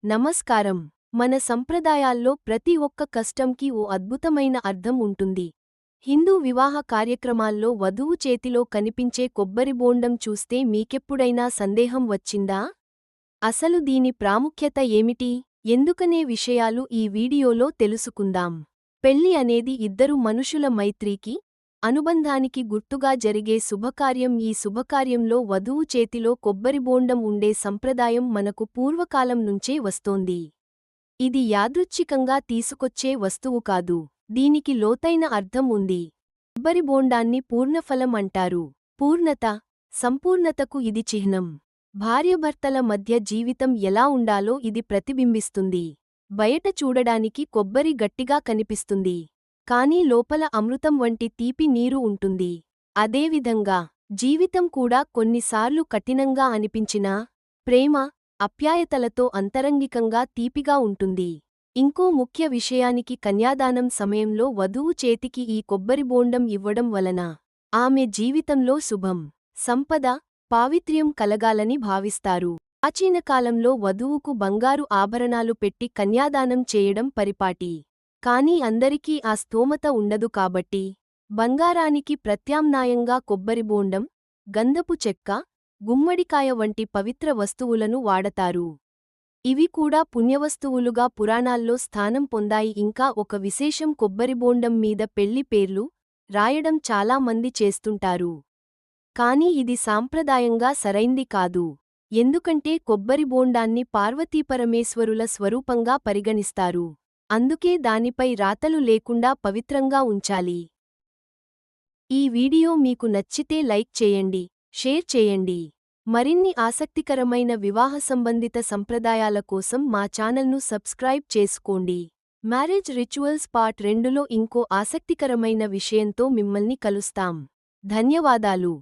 నమస్కారం. మన సంప్రదాయాల్లో ప్రతి ఒక్క కస్టమ్కి ఓ అద్భుతమైన అర్థం ఉంటుంది. హిందూ వివాహ కార్యక్రమాల్లో వధువు చేతిలో కనిపించే కొబ్బరి బోండం చూస్తే మీకెప్పుడైనా సందేహం వచ్చిందా? అసలు దీని ప్రాముఖ్యత ఏమిటి? ఎందుకనే విషయాలు ఈ వీడియోలో తెలుసుకుందాం. పెళ్లి అనేది ఇద్దరు మనుషుల మైత్రీకి, అనుబంధానికి గుర్తుగా జరిగే శుభకార్యం. ఈ శుభకార్యంలో వధువు చేతిలో కొబ్బరిబోండం ఉండే సంప్రదాయం మనకు పూర్వకాలం నుంచే వస్తోంది. ఇది యాదృచ్ఛికంగా తీసుకొచ్చే వస్తువు కాదు, దీనికి లోతైన అర్థం ఉంది. కొబ్బరిబోండాన్ని పూర్ణఫలం అంటారు. పూర్ణత, సంపూర్ణతకు ఇది చిహ్నం. భార్యాభర్తల మధ్య జీవితం ఎలా ఉండాలో ఇది ప్రతిబింబిస్తుంది. బయట చూడడానికి కొబ్బరి గట్టిగా కనిపిస్తుంది, కానీ లోపల అమృతం వంటి తీపి నీరు ఉంటుంది. అదేవిధంగా జీవితం కూడా కొన్నిసార్లు కఠినంగా అనిపించినా, ప్రేమ, అప్యాయతలతో అంతరంగికంగా తీపిగా ఉంటుంది. ఇంకో ముఖ్య విషయానికి కన్యాదానం సమయంలో వధువు చేతికి ఈ కొబ్బరిబోండం ఇవ్వడం వలన ఆమె జీవితంలో శుభం, సంపద, పావిత్ర్యం కలగాలని భావిస్తారు. ప్రాచీనకాలంలో వధువుకు బంగారు ఆభరణాలు పెట్టి కన్యాదానం చేయడం పరిపాటి. కానీ అందరికీ ఆ స్తోమత ఉండదు కాబట్టి బంగారానికి ప్రత్యామ్నాయంగా కొబ్బరిబోండం, గంధపు చెక్క, గుమ్మడికాయ వంటి పవిత్ర వస్తువులను వాడతారు. ఇవి కూడా పుణ్యవస్తువులుగా పురాణాల్లో స్థానం పొందాయి. ఇంకా ఒక విశేషం, కొబ్బరిబోండం మీద పెళ్లి పేర్లు రాయడం చాలా మంది చేస్తుంటారు. కానీ ఇది సాంప్రదాయంగా సరైంది కాదు. ఎందుకంటే కొబ్బరిబోండాన్ని పార్వతీపరమేశ్వరుల స్వరూపంగా పరిగణిస్తారు. అందుకే దానిపై రాతలు లేకుండా పవిత్రంగా ఉంచాలి. ఈ వీడియో మీకు నచ్చితే లైక్ చేయండి, షేర్ చేయండి. మరిన్ని ఆసక్తికరమైన వివాహ సంబంధిత సంప్రదాయాల కోసం మా ఛానల్ను సబ్స్క్రైబ్ చేసుకోండి. మ్యారేజ్ రిచువల్స్ పార్ట్ 2లో ఇంకో ఆసక్తికరమైన విషయంతో మిమ్మల్ని కలుస్తాం. ధన్యవాదాలు.